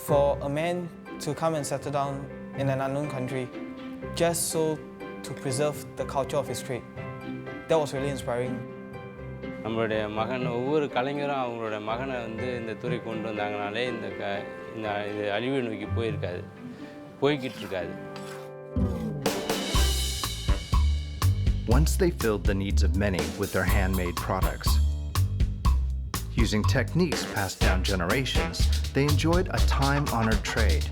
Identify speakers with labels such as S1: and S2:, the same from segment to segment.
S1: For a man to come and settle down in an unknown country just so to preserve the culture of his trade, that was really inspiring.
S2: நம்மளுடைய மகன் ஒவ்வொரு கலைஞரும் அவங்களோட மகனை வந்து இந்த துறை கொண்டு வந்தாங்கனாலே இது அழிவை நோக்கி போய்கிட்டு இருக்காது.
S3: Once they filled the needs of many with their handmade products. Using techniques passed down generations, they enjoyed a time-honored trade.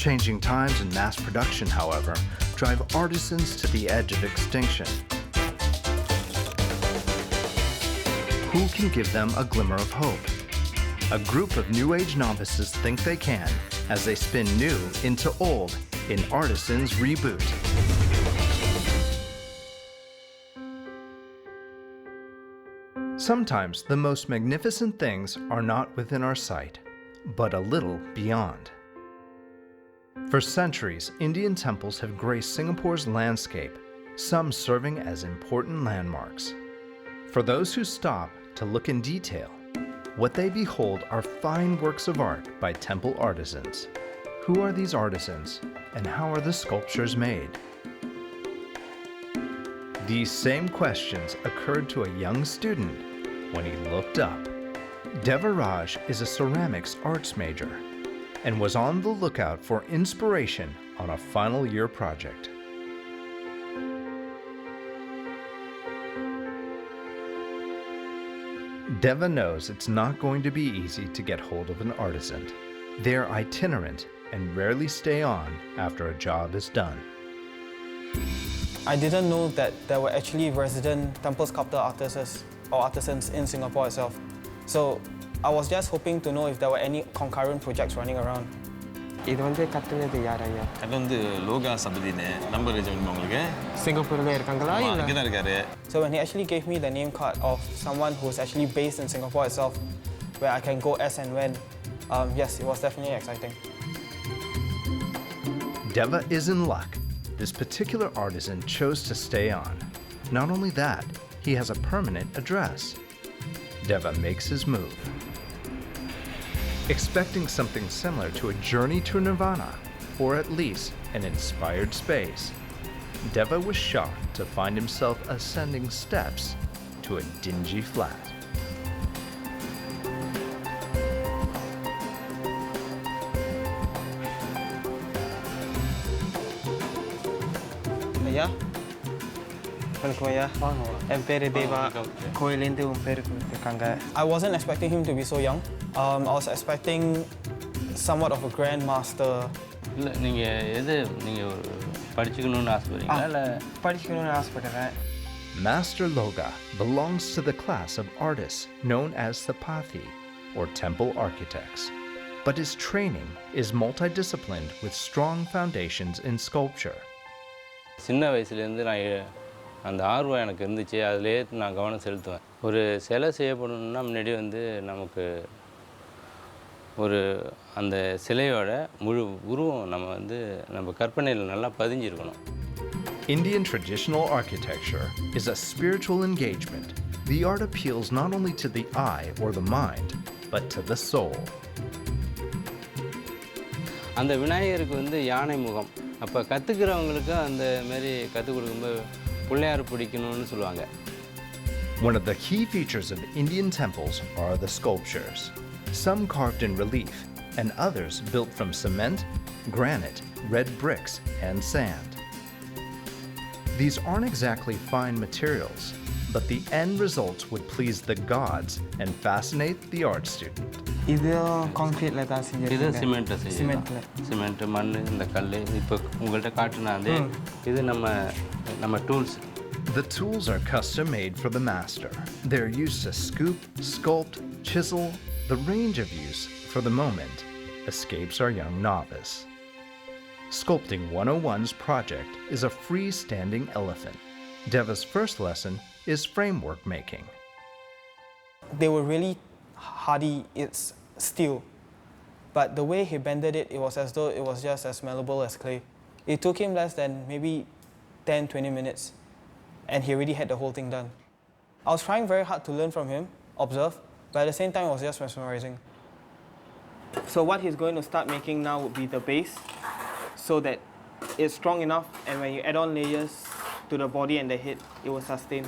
S3: Changing times and mass production, however, drive artisans to the edge of extinction. Who can give them a glimmer of hope? A group of New Age novices think they can as they spin new into old in Artisans Reboot. Sometimes the most magnificent things are not within our sight, but a little beyond. For centuries, Indian temples have graced Singapore's landscape, some serving as important landmarks. For those who stop to look in detail, what they behold are fine works of art by temple artisans. Who are these artisans, and how are the sculptures made? These same questions occurred to a young student when he looked up. Devaraj is a ceramics arts major and was on the lookout for inspiration on a final year project. Deva knows it's not going to be easy to get hold of an artisan. They're itinerant and rarely stay on after a job is done.
S1: I didn't know that there were actually resident temple sculptor artisans in Singapore itself. So I was just hoping to know if there were any concurrent projects running around.
S4: இது வந்து கத்துனது யார் ஐயா?
S5: அது வந்து லோகா சபதினே number regiment உங்களுக்கு
S4: சிங்கப்பூர்ல இருக்காங்களா இல்ல
S5: இங்க தான் இருக்காரு.
S1: So when he actually gave me the name card of someone who's actually based in Singapore itself, where I can go as and when, yes, it was definitely exciting.
S3: Deva is in luck. This particular artisan chose to stay on. Not only that, he has a permanent address. Deva makes his move. Expecting something similar to a journey to Nirvana, or at least an inspired space, Deva was shocked to find himself ascending steps to a dingy flat.
S4: ஐயா வணக்கம் ஐயா என் பேரு தேவா கோயிலேருந்து உன் பேரு கொடுத்துருக்காங்க.
S1: I wasn't expecting him to be so young. I was expecting somewhat of a grandmaster.
S2: இல்லை நீங்கள் படிச்சுக்கணும்னு ஆசைப்படுறீங்களா இல்லை
S4: படிக்கணும்னு ஆசைப்படுறேன்.
S3: Master Loga belongs to the class of artists known as the Pathi, or temple architects. But his training is multidisciplined with strong foundations in sculpture.
S2: சின்ன வயசுலேருந்து அந்த ஆர்வம் எனக்கு இருந்துச்சு. அதிலே நான் கவனம் செலுத்துவேன். ஒரு சிலை செய்யப்படணும்னா முன்னாடி நமக்கு அந்த சிலையோட முழு உருவம் நம்ம கற்பனையில் நல்லா பதிஞ்சிருக்கணும்.
S3: Indian traditional architecture is a spiritual engagement. The art appeals not only to the eye or the mind, but to the soul.
S2: அந்த விநாயகருக்கு யானை முகம். அப்போ கற்றுக்கிறவங்களுக்கு அந்த மாதிரி கற்றுக் கொடுக்கும்போது பிள்ளையார் பிடிக்கணும்னு சொல்லுவாங்க.
S3: One of the key features of Indian temples are the sculptures. Some carved in relief and others built from cement, granite, red bricks, and sand. These aren't exactly fine materials, but the end results would please the gods and fascinate the art student.
S4: இது கான்கிரீட்ல தான் செஞ்சது.
S2: இது சிமெண்ட்ல cement மண் இந்த கல் இப்போ உங்கள்கிட்ட காட்டுனாலே இது நம்ம tools.
S3: The tools are custom made for the master. They're used to scoop, sculpt, chisel. The range of use for the moment escapes our young novice. Sculpting 101's project is a freestanding elephant. Deva's first lesson is framework making.
S1: They were really hardy, it's steel. But the way he bended it, it was as though it was just as malleable as clay. It took him less than maybe 10-20 minutes, and he already had the whole thing done. I was trying very hard to learn from him, observe, but at the same time it was just mesmerizing. So what he's going to start making now would be the base, so that it's strong enough, and when you add on layers to the body and the head, it will sustain.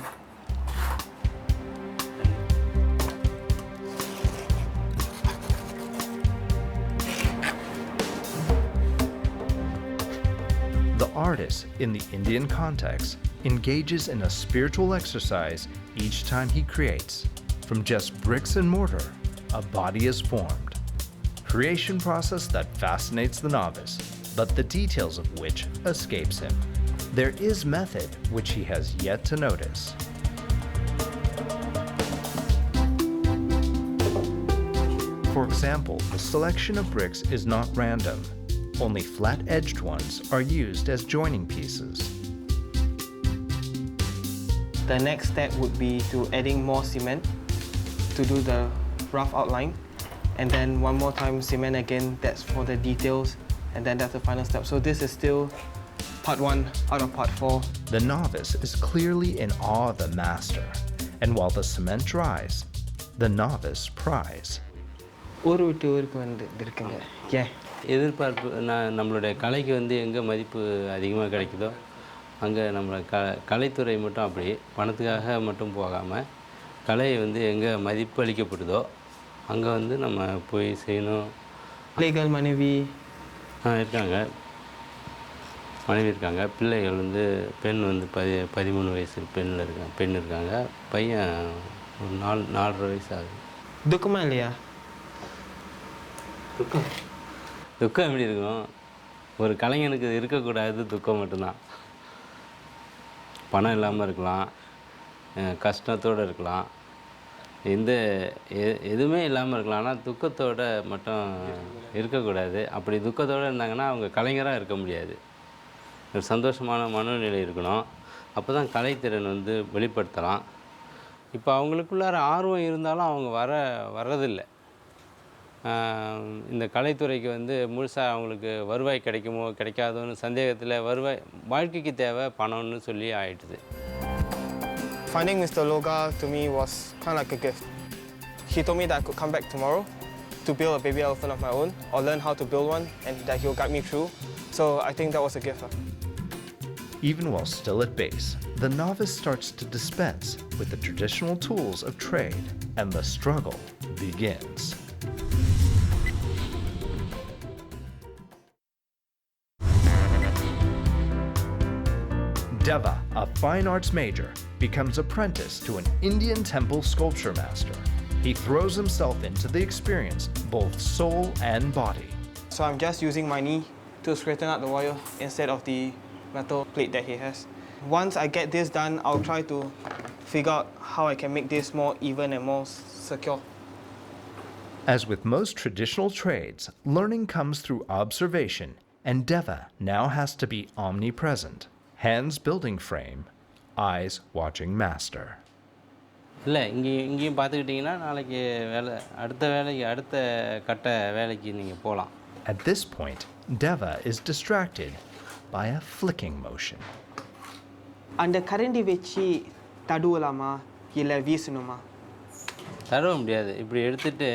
S3: The artist, in the Indian context, engages in a spiritual exercise each time he creates. From just bricks and mortar, a body is formed. Creation process that fascinates the novice, but the details of which escapes him. There is method which he has yet to notice. For example, the selection of bricks is not random. Only flat-edged ones are used as joining pieces.
S1: The next step would be to adding more cement to do the rough outline. And then one more time cement again, that's for the details, and then that's the final step. So this is still part 1 out of part 4.
S3: The novice is clearly in awe of the master, and while the cement dries, the novice pries.
S1: ஒரு விட்டு ஊருக்கு வந்து இருக்குங்க. ஏன்?
S2: எதிர்பார்ப்பு நம்மளுடைய கலைக்கு வந்து எங்கே மதிப்பு அதிகமாக கிடைக்குதோ அங்கே நம்மளை கலைத்துறை மட்டும் அப்படி பணத்துக்காக மட்டும் போகாமல் கலை வந்து எங்கே மதிப்பு அளிக்கப்படுதோ அங்கே வந்து நம்ம போய் செய்யணும்.
S1: பிள்ளைகள் மனைவி
S2: இருக்காங்க, மனைவி இருக்காங்க, பிள்ளைகள் வந்து பெண் வந்து 13 வயசு பெண் இருக்காங்க, பையன் 4.5 வயசு ஆகுது.
S1: துக்கமா இல்லையா?
S2: துக்கம் எப்படி இருக்கும்? ஒரு கலைஞனுக்கு இருக்கக்கூடாது துக்கம் மட்டும்தான். பணம் இல்லாமல் இருக்கலாம், கஷ்டத்தோடு இருக்கலாம், எதுவுமே இல்லாமல் இருக்கலாம். ஆனால் துக்கத்தோடு மட்டும் இருக்கக்கூடாது. அப்படி துக்கத்தோடு இருந்தாங்கன்னா அவங்க கலைஞராக இருக்க முடியாது. ஒரு சந்தோஷமான மனநிலை இருக்கணும். அப்போ தான் கலைத்திறன் வந்து வெளிப்படுத்தலாம். இப்போ அவங்களுக்குள்ளார ஆர்வம் இருந்தாலும் அவங்க வர்றதில்லை. இந்த கலைத்துறைக்கு வந்து முழுசாக அவங்களுக்கு வருவாய் கிடைக்குமோ கிடைக்காதோன்னு சந்தேகத்தில் வாழ்க்கைக்கு தேவை பணம்னு சொல்லி ஆயிடுது.
S1: Finding Mr. Loga to me was kind of like a gift. He told me that I could come back tomorrow to build a baby elephant of my own or learn how to build one, and that he'll guide me through. So I think that was a gift.
S3: Even while still at base, the novice starts to dispense with the traditional tools of trade, and the struggle begins. Deva, a fine arts major, becomes apprentice to an Indian temple sculpture master. He throws himself into the experience, both soul and body.
S1: So I'm just using my knee to straighten out the wire instead of the metal plate that he has. Once I get this done, I'll try to figure out how I can make this more even and more secure.
S3: As with most traditional trades, learning comes through observation, and Deva now has to be omnipresent. Hands building frame, eyes watching master.
S2: இல்லை இங்கேயும் பார்த்துக்கிட்டிங்கன்னா நாளைக்கு அடுத்த கட்ட வேலைக்கு நீங்கள் போகலாம்.
S3: At this point, Deva is distracted by a flicking motion.
S1: அந்த கரண்டி வச்சு தடுவலாமா இல்லை வீசணுமா?
S2: தடவ முடியாது. இப்படி எடுத்துட்டு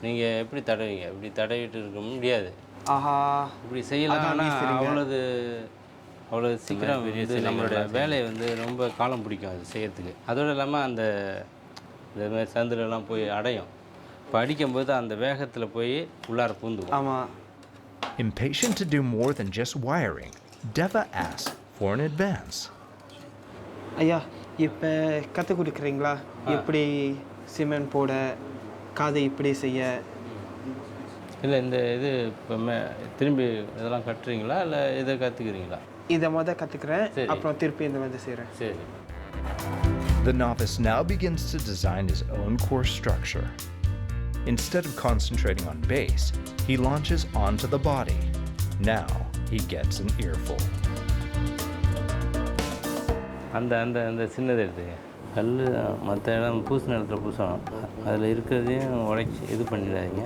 S2: நீங்கள் எப்படி தடவீங்க? இப்படி தடவிட்டு இருக்க முடியாது.
S1: ஆஹா,
S2: இப்படி செய்யலாம். ஆனால் அவ்வளோ சீக்கிரம் வந்து நம்மளோட வேலையை வந்து ரொம்ப காலம் பிடிக்கும் அது செய்யறதுக்கு. அதோடு இல்லாமல் இந்த மாதிரி சந்திலெல்லாம் போய் அடையும். இப்போ அடிக்கும்போது அந்த வேகத்தில் போய் உள்ளார பூந்துக்கும்.
S1: ஆமாம்.
S3: Impatient to do more than just wiring, Deva asks for an advance.
S1: ஐயா, இப்போ கற்றுக் கொடுக்குறீங்களா? எப்படி சிமெண்ட் போட, காதை இப்படி செய்ய?
S2: இல்லை இந்த இது இப்போ திரும்பி இதெல்லாம் கட்டுறீங்களா இல்லை இதை கற்றுக்குறீங்களா?
S1: இதை கற்றுக்கிறேன், அப்புறம் திருப்பி இந்த மாதிரி செய்கிறேன்.
S2: சரி.
S3: The novice now begins to design his own course structure. Instead of concentrating on base, he launches onto the body. Now he gets an earful.
S2: அந்த சின்னதை எடுத்துங்க. கல் மற்ற இடம் பூசின இடத்துல பூசணும். அதில் இருக்கிறதையும் உடைச்சி இது பண்ணிடாதீங்க.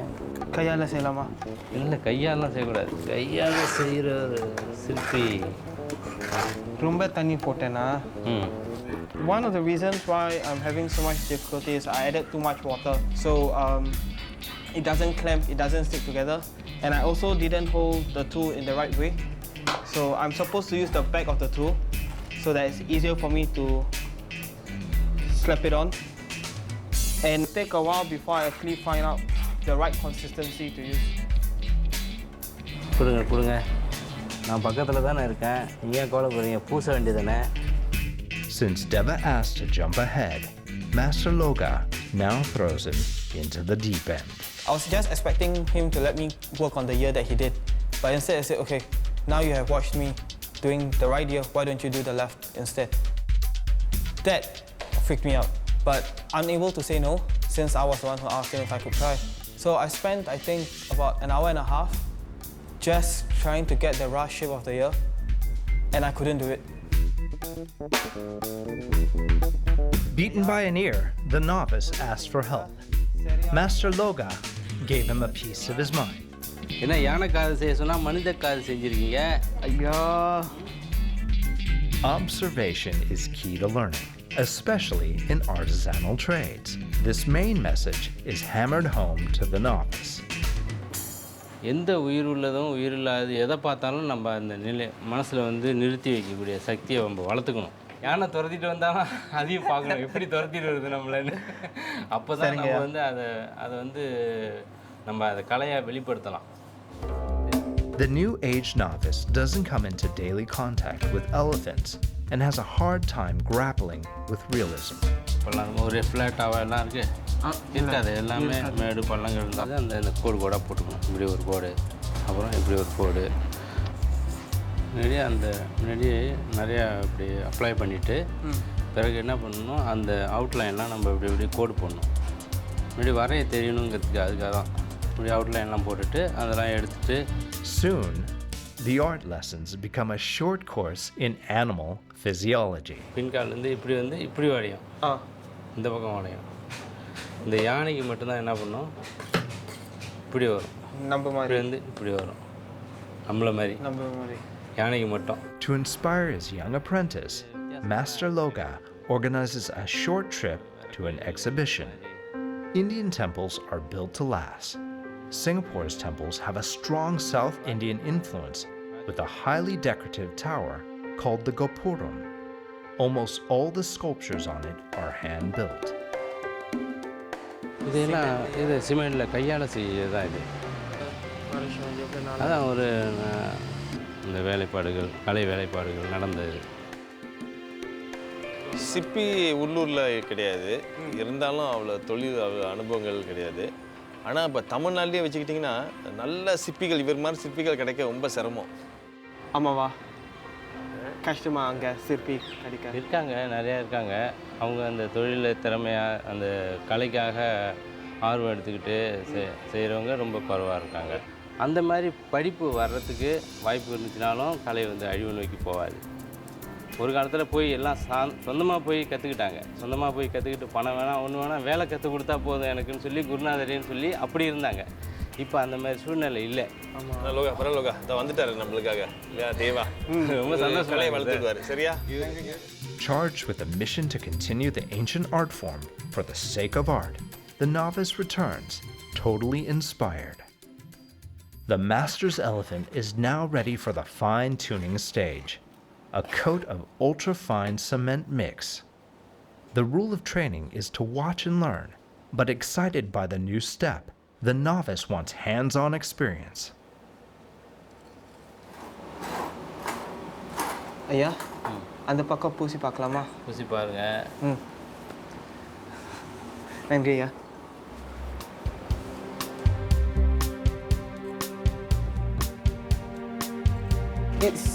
S1: கையால் செய்யலாமா?
S2: இல்லை, கையாலாம் செய்யக்கூடாது. கையால் செய்கிற சிற்பி
S1: ரொம்ப தண்ணி போட்டேன்னா one of the reasons why I'm having so much difficulty is I added too much water. So it doesn't clamp, it doesn't stick together. And I also didn't hold the tool in the right way. So I'm supposed to use the back of the tool so that it's easier for me to slap it on. And take a while before I actually find out the right consistency to use.
S2: கொடுங்க நான் பக்கத்தில் தானே இருக்கேன் நீங்கள் ஏன் கோல போகிறீங்க பூச வேண்டியதானே.
S3: Since Deva asked to jump ahead, Master Loga now throws him into the deep end.
S1: I was just expecting him to let me work on the ear that he did. But instead I said, okay, now you have watched me doing the right ear, why don't you do the left instead? That freaked me out, but unable to say no since I was the one who asked him if I could try. So I spent, I think, about an hour and a half just trying to get the rush shape of the ear, and I couldn't do it.
S3: Beaten by an ear, the novice asked for help. Master Loga gave him a piece of his mind.
S2: என்ன யானை காது செய்ய சொன்னால் மனித காது செஞ்சுருக்கீங்க.
S1: ஐயா.
S3: Observation is key to learning, especially in artisanal trades. This main message is hammered home to the novice.
S2: எந்த உயிர் உள்ளதும் உயிர் இல்லாது எதை பார்த்தாலும் நம்ம அந்த மனசில் வந்து நிறுத்தி வைக்கக்கூடிய சக்தியை நம்ம வளர்த்துக்கணும். யானை துரத்திட்டு வந்தாலும் அதையும் பார்க்கணும் எப்படி துரத்திட்டு வருது நம்மளன்னு. அப்போ தான் நம்ம வந்து அதை வந்து நம்ம அதை கலையாக வெளிப்படுத்தலாம்.
S3: The new age novice doesn't come into daily contact with elephants and has a hard time grappling with realism.
S2: இப்போல்லாம் ஒரே ஃப்ளாட்டாக எல்லாம் இருக்குது இருக்காது. எல்லாமே மேடு பள்ளங்கள் இருந்தால் அந்த கோடாக போட்டுக்கணும். இப்படி ஒரு கோடு, அப்புறம் இப்படி ஒரு கோடு. முன்னாடியே நிறையா இப்படி அப்ளை பண்ணிவிட்டு பிறகு என்ன பண்ணணும், அந்த அவுட்லைன்லாம் நம்ம இப்படி கோடு போடணும். இப்படி வரைய தெரியணுங்கிறதுக்கு அதுக்காக தான் இப்படி அவுட்லைன்லாம் போட்டுட்டு அதெல்லாம் எடுத்துகிட்டு.
S3: Soon, the art lessons become a short course in animal physiology.
S2: பின்கால்லேருந்து இப்படி வளையும், இந்த பக்கம் வளையும். இந்த யானைக்கு மட்டும்தான் என்ன பண்ணும், இப்படி வரும்.
S1: நம்ம மாதிரி
S2: இப்படி வரும், நம்மள மாதிரி யானைக்கு மட்டும்.
S3: To inspire his young apprentice, Master Loga organizes a short trip to an exhibition. Indian temples are built to last. Singapore's temples have a strong South Indian influence with a highly decorative tower called the Gopuram. Almost all the sculptures on it are hand-built.
S2: இது சிமெண்டில் கையால் செய்யதான் இது. அதான் ஒரு இந்த வேலைப்பாடுகள், கலை வேலைப்பாடுகள் நடந்தது.
S5: சிப்பி உள்ளூரில் கிடையாது, இருந்தாலும் அவ்வளோ தொழில் அவ்வளோ அனுபவங்கள் கிடையாது. ஆனால் இப்போ தமிழ்நாட்டிலே வச்சுக்கிட்டிங்கன்னா நல்ல சிப்பிகள், இவர் மாதிரி சிற்பிகள் கிடைக்க ரொம்ப சிரமம்.
S1: ஆமாவா? கஷ்டமா அங்கே சிற்பி கிடைக்க?
S2: இருக்காங்க, நிறையா இருக்காங்க. அவங்க அந்த தொழிலில் திறமையாக அந்த கலைக்காக ஆர்வம் எடுத்துக்கிட்டு செய்கிறவங்க ரொம்ப குறைவாக இருக்காங்க. அந்த மாதிரி படிப்பு வர்றதுக்கு வாய்ப்பு இருந்துச்சுனாலும் கலை வந்து அழிவு நோக்கி போகாது. ஒரு காலத்தில் போய் எல்லாம் சொந்தமாக போய் கற்றுக்கிட்டாங்க. சொந்தமாக போய் கற்றுக்கிட்டு பணம் வேணாம் ஒன்று வேணாம் வேலை கற்றுக் கொடுத்தா போதும் எனக்குன்னு சொல்லி குருநாதரின்னு சொல்லி அப்படி இருந்தாங்க. இப்போ அந்த மாதிரி சூழ்நிலை இல்லை.
S5: லோகா பரவாயில்ல, இதை வந்துட்டாரு நம்மளுக்காக இல்லையா தேவா. ரொம்ப சந்தோஷம், கலையை வளர்த்துக்குவார். சரியா?
S3: Charged with a mission to continue the ancient art form for the sake of art, the novice returns, totally inspired. The master's elephant is now ready for the fine-tuning stage, a coat of ultra-fine cement mix. The rule of training is to watch and learn, but excited by the new step, the novice wants hands-on experience.
S1: ஐயா, அந்த பக்கம் பூசி பார்க்கலாமா?
S2: பூசி பாருங்க.
S1: நன்றி ஐயா. It's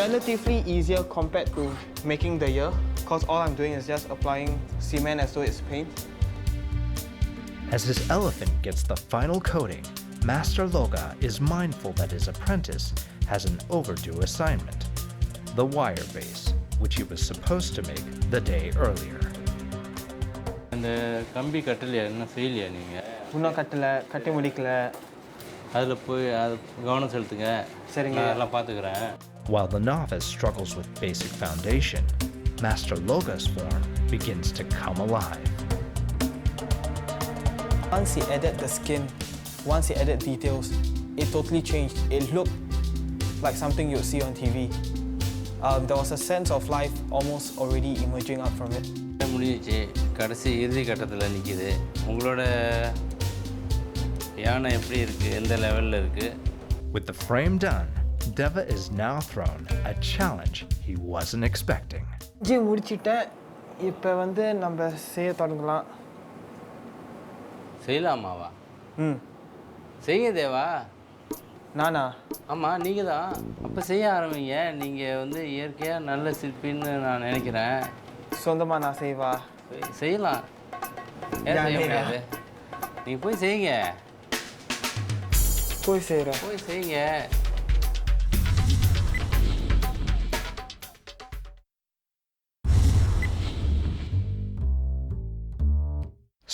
S1: relatively easier compared to making the ear, because all I'm doing is just applying cement as though it's paint.
S3: As his elephant gets the final coating, Master Loga is mindful that his apprentice has an overdue assignment, the wire base, which he was supposed to make the day earlier.
S2: அந்த கம்பி கட்டலையா, என்ன செய்யலையா நீங்கள்?
S1: இன்னும் கட்டி முடிக்கல.
S2: அதில் போய் அது கவனம் செலுத்துங்க. சரிங்க, அதெல்லாம் பார்த்துக்கிறேன்.
S3: While the novice struggles with basic foundation, Master Loga's form begins to come alive.
S1: Once he added the skin, once he added details, it totally changed. It looked like something you'd see on TV. There was a sense of life almost already emerging up from it.
S2: முடிஞ்சிச்சு கடைசி இறுதி கட்டத்தில் நிற்கிது உங்களோட யானை எப்படி இருக்குது எந்த லெவலில் இருக்குது
S3: With the frame done, Deva is now thrown a challenge he wasn't expecting.
S4: G முடிச்சிட்டேன். இப்போ வந்து நம்ம செய்ய தொடங்கலாம்.
S2: செய்யலாமாவா செய்ய தேவா
S4: நானா?
S2: ஆமாம் நீங்கள் தான் அப்போ செய்ய ஆரம்பிங்க நீங்கள் வந்து இயற்கையாக நல்ல சிற்பின்னு நான் நினைக்கிறேன்
S4: சொந்தமாக நான் செய்வா?
S2: செய்யலாம் ஏன் செய்ய முடியாது நீங்கள் போய் செய்யுங்க
S4: போய் செய்கிறேன்.
S2: போய் செய்யுங்க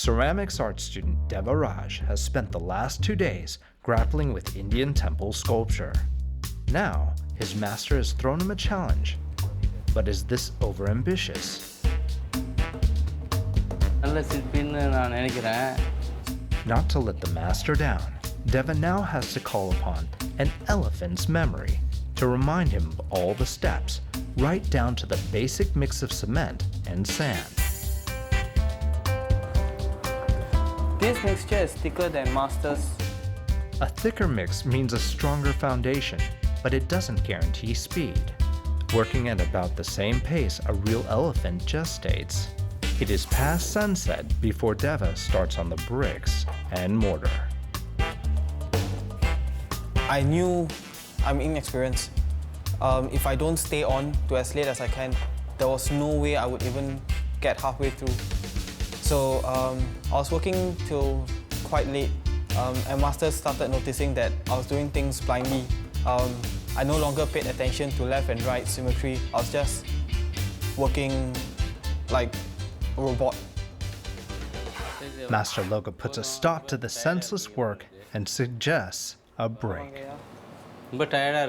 S3: Ceramics art student Deva Raj has spent the last 2 days grappling with Indian temple sculpture. Now, his master has thrown him a challenge. But is this overambitious?
S2: நல்ல சிற்பின்னு நான் நினைக்கிறேன்
S3: Not to let the master down, Deva now has to call upon an elephant's memory to remind him of all the steps, right down to the basic mix of cement and sand.
S4: This mixture is thicker than master's.
S3: A thicker mix means a stronger foundation, but it doesn't guarantee speed. Working at about the same pace a real elephant gestates. It is past sunset before Deva starts on the bricks and mortar.
S1: I knew I'm inexperienced. If I don't stay on to as late as I can, there was no way I would even get halfway through. So I was working till quite late, and Master started noticing that I was doing things blindly. I no longer paid attention to left and right symmetry. I was just working like a robot.
S3: Master Loga puts a stop to the senseless work and suggests a break.
S2: ரொம்ப டயர்டாக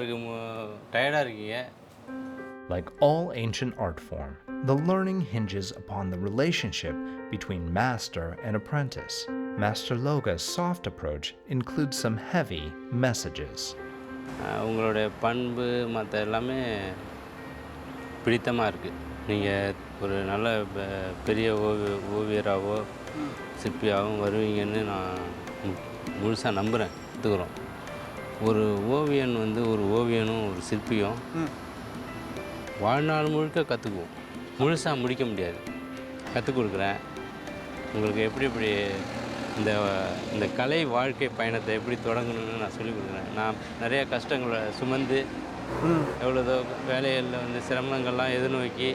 S2: இருக்கீங்க
S3: Like all ancient art form, the learning hinges upon the relationship between master and apprentice. Master Loga's soft approach includes some heavy messages.
S2: உங்களுடைய பண்பு மற்ற எல்லாமே பிடித்தமாக இருக்குது நீங்கள் ஒரு நல்ல பெரிய ஓவியராகவோ சிற்பியாகவும் வருவீங்கன்னு நான் முழுசாக நம்புகிறேன் கற்றுக்குறோம் ஒரு ஓவியன் வந்து ஒரு ஓவியனும் ஒரு சிற்பியும் வாழ்நாள் முழுக்க கற்றுக்குவோம் முழுசாக முடிக்க முடியாது கற்றுக் கொடுக்குறேன் உங்களுக்கு எப்படி இந்த கலை வாழ்க்கை பயணத்தை எப்படி தொடங்கணும்னு நான் சொல்லிக் கொடுக்குறேன் நான் நிறைய கஷ்டங்களை சுமந்து எவ்வளோதோ வேலைகளில் வந்து சிரமங்கள்லாம் எதிர்நோக்கி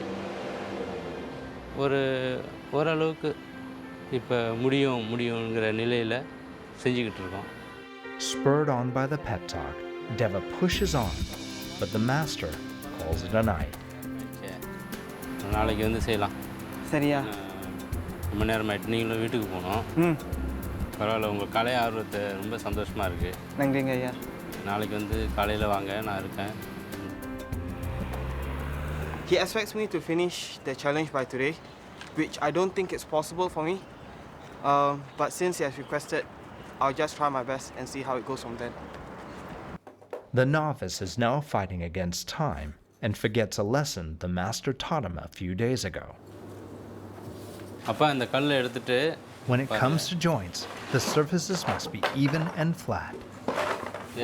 S2: ஓரளவுக்கு இப்போ முடியுங்கிற நிலையில் செஞ்சுக்கிட்டு இருக்கோம்
S3: Spurred on by the pep talk, Deva pushes on, but the master calls it a night.
S2: நாளைக்கு வந்து செய்யலாம்
S4: சரியா?
S2: ரொம்ப நேரம் ஆகிட்டு நீங்களும் வீட்டுக்கு போகணும் பரவாயில்ல உங்கள் கலை ஆர்வத்தை ரொம்ப சந்தோஷமாக இருக்குது
S4: நன்றிங்க ஐயா.
S2: நாளைக்கு வந்து காலையில் வாங்க நான் இருக்கேன்
S4: He expects me to finish the challenge by today, which I don't think it's possible for me. But since he has requested, I'll just try my best and see how it goes from then.
S3: The novice is now fighting against time and forgets a lesson the master taught him a few days ago.
S2: அப்பா இந்த கல்லை எடுத்துட்டு
S3: When it comes to joints, the surfaces must be even and flat.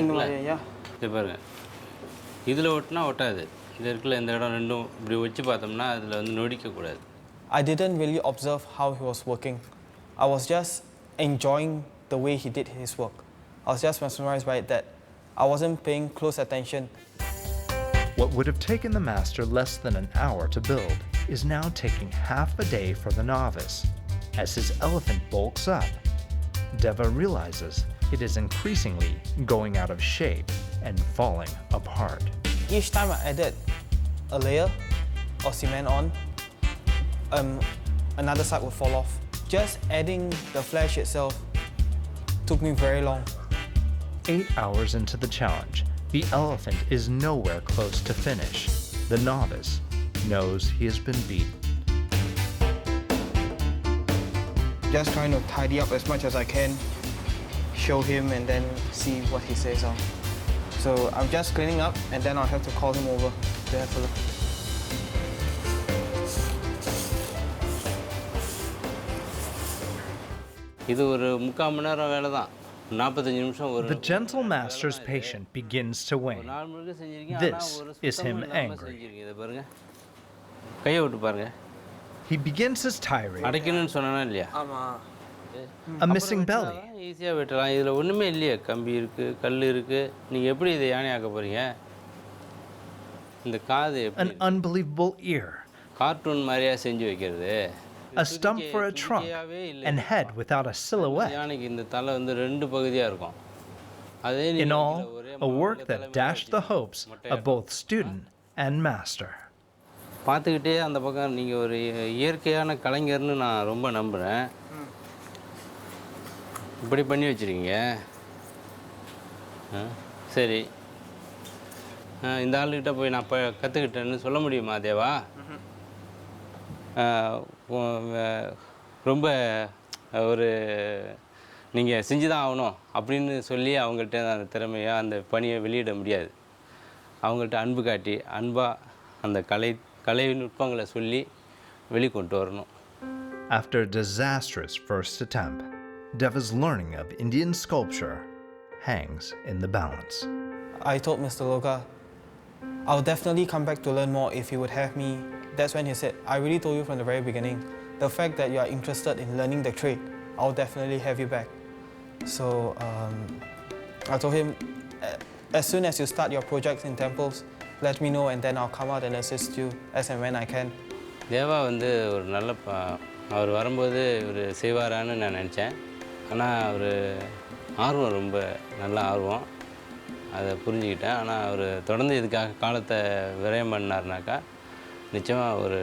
S4: இந்த மாதிரி ஐயா.
S2: இது பாருங்க இதில் ஒட்டினா ஒட்டாது இது இருக்குல்ல இந்த இடம் ரெண்டும் இப்படி வச்சு பார்த்தோம்னா அதில் வந்து நொடிக்கக்கூடாது
S1: I didn't really observe how he was working. I was just enjoying the way he did his work. I was just mesmerized by it that I wasn't paying close attention.
S3: What would have taken the master less than an hour to build is now taking half a day for the novice. As his elephant bulks up, Deva realizes it is increasingly going out of shape and falling apart.
S1: Each time I added a layer of cement on, another side would fall off. Just adding the flesh itself took me very long.
S3: 8 hours into the challenge, the elephant is nowhere close to finish. The novice knows he has been beaten.
S1: just trying to tidy up as much as I can, show him, and then see what he says. So I'm just cleaning up, and then I'll have to call him over to have a look.
S2: இது ஒரு 3/4 மணி நேரம் வேலை தான். 45 நிமிஷம் ஒரு
S3: The gentle master's patient begins to wane.
S2: நாள் முழுக்க செஞ்சிருக்கீங்க.
S3: This is him angry.
S2: செஞ்சிருக்கீங்க. இத பாருங்க. கையை விட்டு பாருங்க.
S3: He begins his tirade.
S2: அடைக்கணும்னு சொன்னானா இல்லையா?
S4: ஆமா.
S3: A missing belly.
S2: ஈஸியா வெட்டலாம். இதுல ஒண்ணுமே இல்லையே. கம்பி இருக்கு, கல் இருக்கு. நீங்க எப்படி இதை யானையாக்க போறீங்க? இந்த காது எப்படி?
S3: An unbelievable ear.
S2: கார்ட்டூன் மாதிரியா செஞ்சு வைக்கிறது.
S3: A stump for a trunk and head without a silhouette.
S2: யானைக்கு இந்த தலை வந்து ரெண்டு பகுதியா இருக்கும். அதே
S3: In all, a work that dashed the hopes of both student and master.
S2: பார்த்துக்கிட்டே அந்த பக்கம் நீங்கள் ஒரு இயற்கையான கலைஞர்னு நான் ரொம்ப நம்புகிறேன். இப்படி பண்ணி வச்சுருக்கீங்க. சரி, இந்த ஆளுகிட்ட போய் நான் இப்போ கற்றுக்கிட்டேன்னு சொல்ல முடியுமா தேவா? ரொம்ப ஒரு நீங்கள் செஞ்சு தான் ஆகணும் அப்படின்னு சொல்லி அவங்கள்ட்ட அந்த திறமையை அந்த பணியை வெளியிட முடியாது. அவங்கள்ட்ட அன்பு காட்டி அன்பாக அந்த கலை நுட்பங்களை சொல்லி வெளிக்கொண்டு வரணும்.
S3: After a disastrous first attempt, Deva's learning of Indian sculpture hangs in the balance.
S1: I told Mr. Loga, I'll definitely come back to learn more if he would have me. That's when he said, I really told you from the very beginning, the fact that you are interested in learning the trade, I'll definitely have you back. So I told him, as soon as you start your projects in temples, let me know and then I'll come out and assist you as and when I can.
S2: தேவா வந்து ஒரு நல்ல அவர் வரும்போது ஒரு செய்வாரான்னு நான் நினச்சேன். ஆனால் அவர் ஆர்வம் ரொம்ப நல்ல ஆர்வம், அதை புரிஞ்சுக்கிட்டேன். ஆனால் அவர் தொடர்ந்து இதுக்காக காலத்தை விரயம் பண்ணார்னாக்கா நிச்சயமாக ஒரு